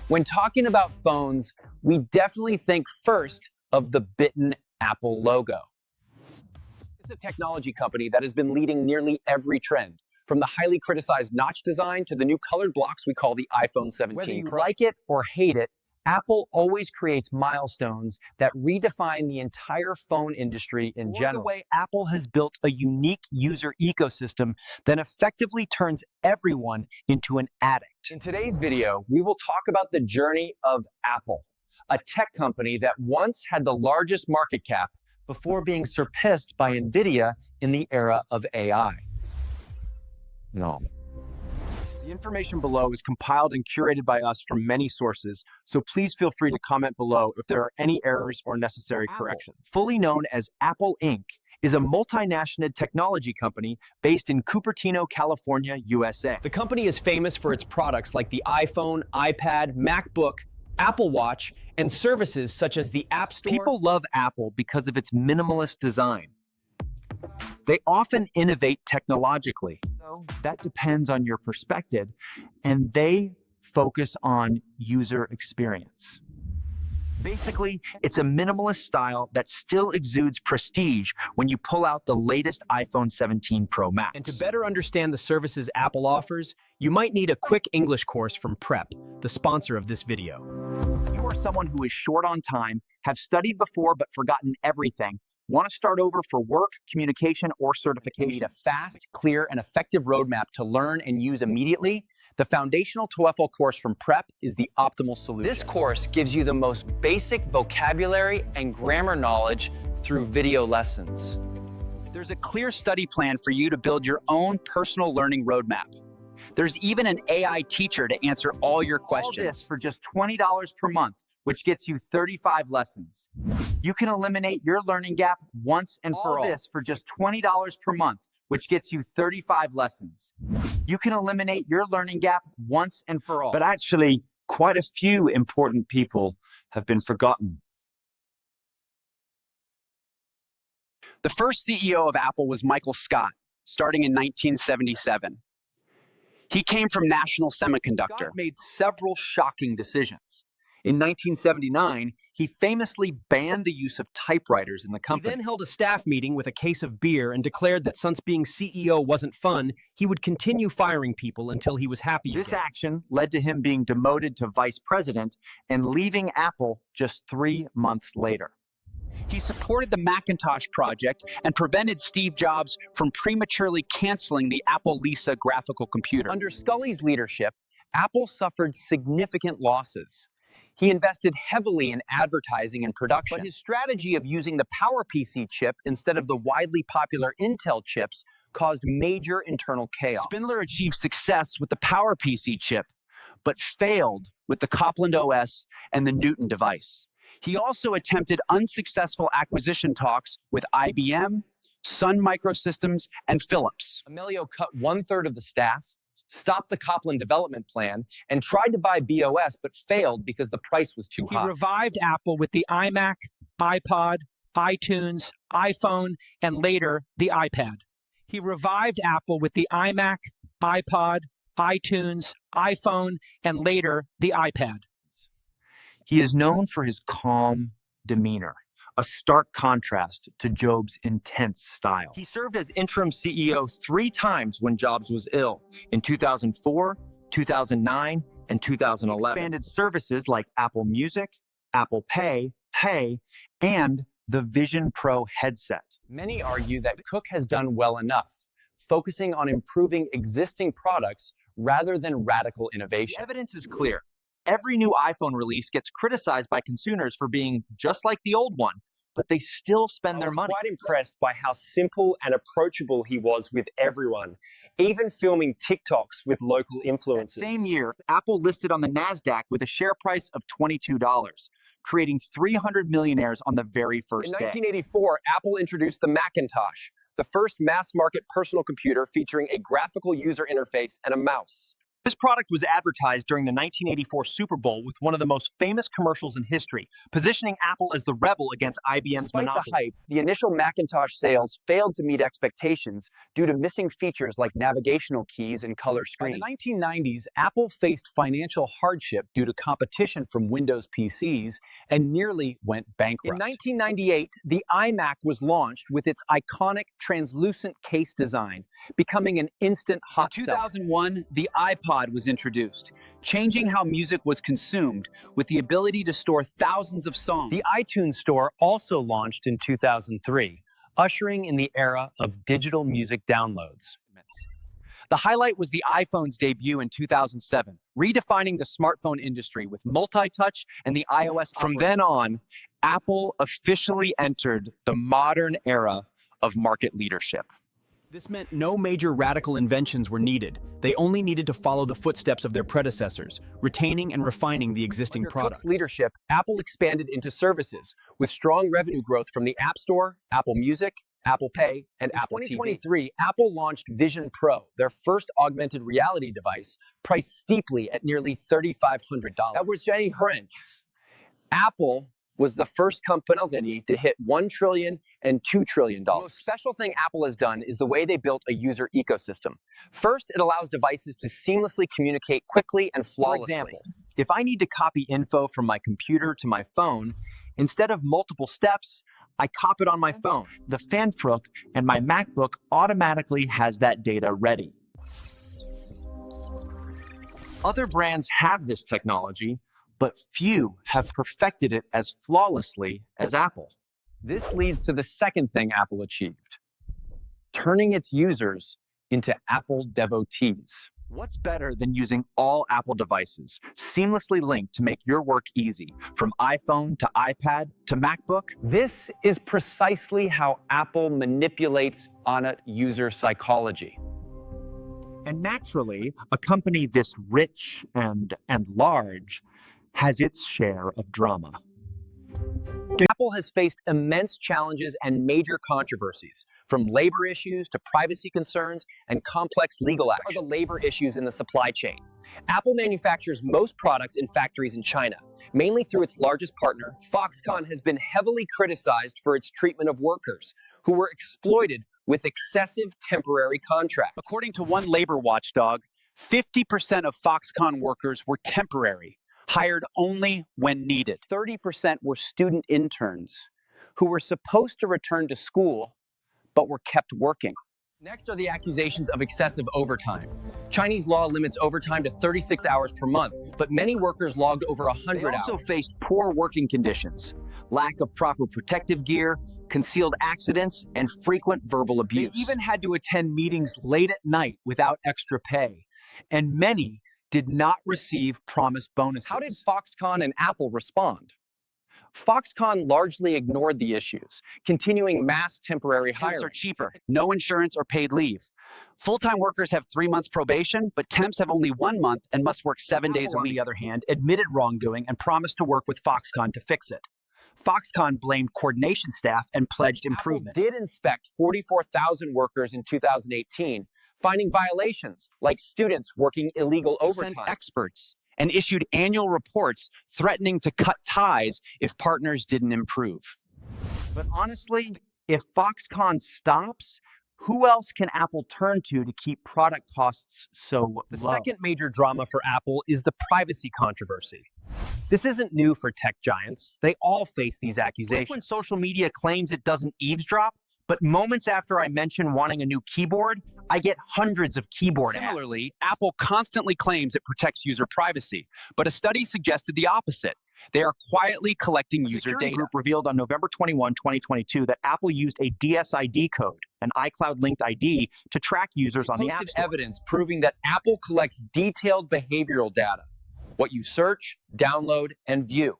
When talking about phones, we definitely think first of the bitten Apple logo. It's a technology company that has been leading nearly every trend, from the highly criticized notch design to the new colored blocks we call the iPhone 17 Whether you Pro. like it or hate it, Apple always creates milestones that redefine the entire phone industry in general. The way Apple has built a unique user ecosystem that effectively turns everyone into an addict. In today's video, we will talk about the journey of Apple, a tech company that once had the largest market cap before being surpassed by NVIDIA in the era of AI. No. The information below is compiled and curated by us from many sources, so please feel free to comment below if there are any errors or necessary corrections. Fully known as Apple Inc., is a multinational technology company based in Cupertino, California, USA. The company is famous for its products like the iPhone, iPad, MacBook, Apple Watch, and services such as the App Store. People love Apple because of its minimalist design. They often innovate technologically. That depends on your perspective, and they focus on user experience. Basically, it's a minimalist style that still exudes prestige when you pull out the latest iPhone 17 Pro Max. And to better understand the services Apple offers, you might need a quick English course from Prep, the sponsor of this video. If you are someone who is short on time, have studied before but forgotten everything, want to start over for work, communication, or certification? You need a fast, clear, and effective roadmap to learn and use immediately. The foundational TOEFL course from Prep is the optimal solution. This course gives you the most basic vocabulary and grammar knowledge through video lessons. There's a clear study plan for you to build your own personal learning roadmap. There's even an AI teacher to answer all your questions. All this for just $20 per month, which gets you 35 lessons. You can eliminate your learning gap once and for all. All this for just $20 per month, which gets you 35 lessons. You can eliminate your learning gap once and for all. But actually, quite a few important people have been forgotten. The first CEO of Apple was Michael Scott, starting in 1977. He came from National Semiconductor. Scott made several shocking decisions. In 1979, he famously banned the use of typewriters in the company. He then held a staff meeting with a case of beer and declared that since being CEO wasn't fun, he would continue firing people until he was happy again. This action led to him being demoted to vice president and leaving Apple just 3 months later. He supported the Macintosh project and prevented Steve Jobs from prematurely canceling the Apple Lisa graphical computer. Under Scully's leadership, Apple suffered significant losses. He invested heavily in advertising and production. But his strategy of using the PowerPC chip instead of the widely popular Intel chips caused major internal chaos. Spindler achieved success with the PowerPC chip, but failed with the Copland OS and the Newton device. He also attempted unsuccessful acquisition talks with IBM, Sun Microsystems, and Philips. Amelio cut 1/3 of the staff, stopped the Copland development plan, and tried to buy BOS, but failed because the price was too high. He revived Apple with the iMac, iPod, iTunes, iPhone, and later the iPad. He revived Apple with the iMac, iPod, iTunes, iPhone, and later the iPad. He is known for his calm demeanor, a stark contrast to Jobs' intense style. He served as interim CEO 3 times when Jobs was ill, in 2004, 2009, and 2011. He expanded services like Apple Music, Apple Pay, and the Vision Pro headset. Many argue that Cook has done well enough, focusing on improving existing products rather than radical innovation. The evidence is clear. Every new iPhone release gets criticized by consumers for being just like the old one, but they still spend their money. I was quite impressed by how simple and approachable he was with everyone, even filming TikToks with local influencers. That same year, Apple listed on the NASDAQ with a share price of $22, creating 300 millionaires on the very first day. In 1984, Apple introduced the Macintosh, the first mass-market personal computer featuring a graphical user interface and a mouse. This product was advertised during the 1984 Super Bowl with one of the most famous commercials in history, positioning Apple as the rebel against IBM's Despite monopoly. the hype, the initial Macintosh sales failed to meet expectations due to missing features like navigational keys and color By screens. the 1990s, Apple faced financial hardship due to competition from Windows PCs and nearly went bankrupt. In 1998, the iMac was launched with its iconic translucent case design, becoming an instant hot In seller. 2001, the iPod was introduced, changing how music was consumed with the ability to store thousands of songs. The iTunes Store also launched in 2003, ushering in the era of digital music downloads. The highlight was the iPhone's debut in 2007, redefining the smartphone industry with multi-touch and the iOS. From then on, Apple officially entered the modern era of market leadership. This meant no major radical inventions were needed. They only needed to follow the footsteps of their predecessors, retaining and refining the existing Under products. Cook's leadership, Apple expanded into services with strong revenue growth from the App Store, Apple Music, Apple Pay, and Apple TV. In 2023, Apple launched Vision Pro, their first augmented reality device, priced steeply at nearly $3,500. That was Jenny Hrink. Apple was the first company to hit $1 trillion and $2 trillion. The most special thing Apple has done is the way they built a user ecosystem. First, it allows devices to seamlessly communicate quickly and flawlessly. For example, if I need to copy info from my computer to my phone, instead of multiple steps, I copy it on my phone. The Fanfrook and my MacBook automatically has that data ready. Other brands have this technology, but few have perfected it as flawlessly as Apple. This leads to the second thing Apple achieved, turning its users into Apple devotees. What's better than using all Apple devices, seamlessly linked to make your work easy, from iPhone to iPad to MacBook? This is precisely how Apple manipulates on a user psychology. And naturally, a company this rich and large has its share of drama. Apple has faced immense challenges and major controversies, from labor issues to privacy concerns and complex legal actions. What are the labor issues in the supply chain? Apple manufactures most products in factories in China, mainly through its largest partner. Foxconn has been heavily criticized for its treatment of workers who were exploited with excessive temporary contracts. According to one labor watchdog, 50% of Foxconn workers were temporary, hired only when needed. 30% were student interns who were supposed to return to school, but were kept working. Next are the accusations of excessive overtime. Chinese law limits overtime to 36 hours per month, but many workers logged over 100 They also hours. faced poor working conditions, lack of proper protective gear, concealed accidents, and frequent verbal abuse. They even had to attend meetings late at night without extra pay, and many did not receive promised bonuses. How did Foxconn and Apple respond? Foxconn largely ignored the issues, continuing mass temporary hiring. Temps are cheaper, no insurance or paid leave. Full-time workers have 3 months probation, but temps have only 1 month and must work 7 days a week. On the other hand, admitted wrongdoing and promised to work with Foxconn to fix it. Foxconn blamed coordination staff and pledged improvement. Apple did inspect 44,000 workers in 2018, finding violations like students working illegal overtime. Sent experts and issued annual reports threatening to cut ties if partners didn't improve. But honestly, if Foxconn stops, who else can Apple turn to keep product costs so The low? second major drama for Apple is the privacy controversy. This isn't new for tech giants. They all face these accusations. When social media claims it doesn't eavesdrop, but moments after I mention wanting a new keyboard, I get hundreds of keyboard ads. Similarly, Apple constantly claims it protects user privacy, but a study suggested the opposite. They are quietly collecting user Security data. Group revealed on November 21, 2022 that Apple used a DSID code, an iCloud-linked ID, to track users on the App Posted Store. evidence proving that Apple collects detailed behavioral data, what you search, download, and view.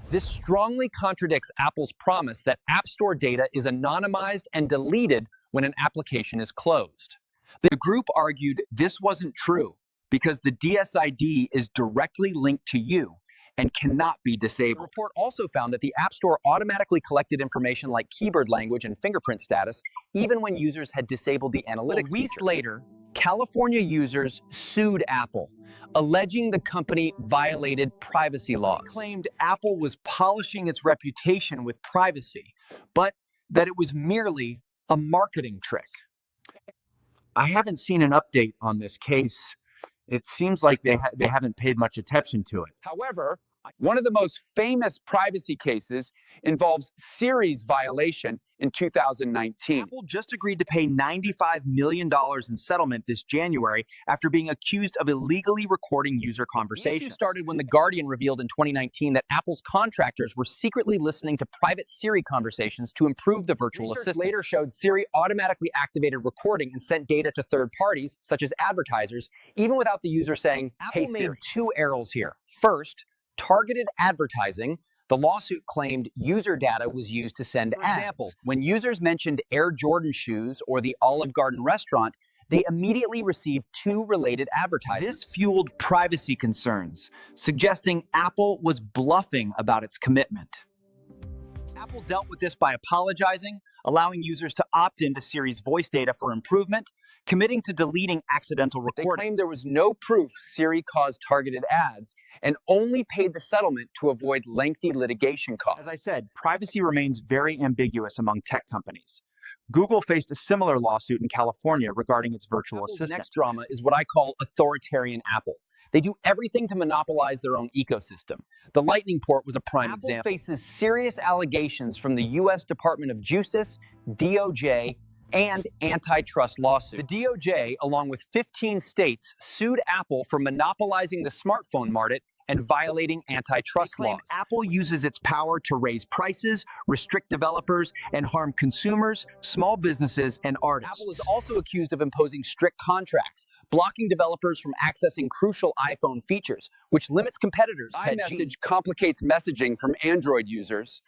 This strongly contradicts Apple's promise that App Store data is anonymized and deleted when an application is closed. The group argued this wasn't true because the DSID is directly linked to you and cannot be disabled. The report also found that the App Store automatically collected information like keyboard language and fingerprint status, even when users had disabled the analytics Weeks feature. later, California users sued Apple, alleging the company violated privacy laws. They claimed Apple was polishing its reputation with privacy, but that it was merely a marketing trick. I haven't seen an update on this case. It seems like they haven't paid much attention to it. However, one of the most famous privacy cases involves Siri's violation in 2019. Apple just agreed to pay $95 million in settlement this January after being accused of illegally recording user conversations. The issue started when The Guardian revealed in 2019 that Apple's contractors were secretly listening to private Siri conversations to improve the virtual assistant. Later showed Siri automatically activated recording and sent data to third parties, such as advertisers, even without the user saying, "Hey Siri." Apple made two errors here. First, targeted advertising. The lawsuit claimed user data was used to send ads. For example, when users mentioned Air Jordan shoes or the Olive Garden restaurant, they immediately received two related advertisements. This fueled privacy concerns, suggesting Apple was bluffing about its commitment. Apple dealt with this by apologizing, allowing users to opt into Siri's voice data for improvement, committing to deleting accidental recordings. They claimed there was no proof Siri caused targeted ads and only paid the settlement to avoid lengthy litigation costs. As I said, privacy remains very ambiguous among tech companies. Google faced a similar lawsuit in California regarding its virtual assistant. Next drama is what I call authoritarian Apple. They do everything to monopolize their own ecosystem. The Lightning port was a prime example. Apple faces serious allegations from the U.S. Department of Justice, DOJ, and antitrust lawsuits. The DOJ, along with 15 states, sued Apple for monopolizing the smartphone market and violating antitrust laws. Apple uses its power to raise prices, restrict developers, and harm consumers, small businesses, and artists. Apple is also accused of imposing strict contracts, blocking developers from accessing crucial iPhone features, which limits competitors. iMessage complicates messaging from Android users,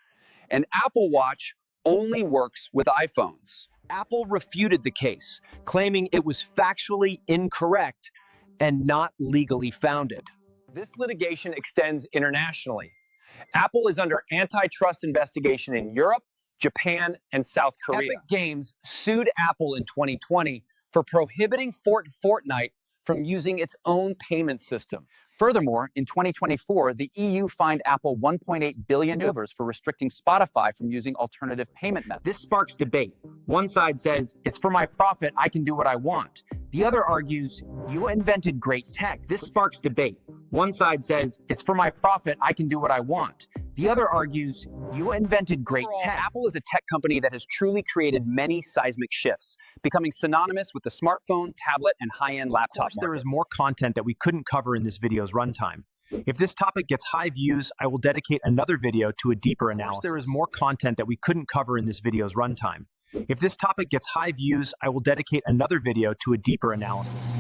and Apple Watch only works with iPhones. Apple refuted the case, claiming it was factually incorrect and not legally founded. This litigation extends internationally. Apple is under antitrust investigation in Europe, Japan, and South Korea. Epic Games sued Apple in 2020 for prohibiting Fortnite from using its own payment system. Furthermore, in 2024, the EU fined Apple $1.8 billion for restricting Spotify from using alternative payment methods. This sparks debate. One side says, it's for my profit, I can do what I want. The other argues, you invented great tech. This sparks debate. One side says, it's for my profit, I can do what I want. The other argues, you invented great tech. Apple is a tech company that has truly created many seismic shifts, becoming synonymous with the smartphone, tablet, and high-end laptop markets. There is more content that we couldn't cover in this video's runtime. If this topic gets high views, I will dedicate another video to a deeper analysis. There is more content that we couldn't cover in this video's runtime. If this topic gets high views, I will dedicate another video to a deeper analysis.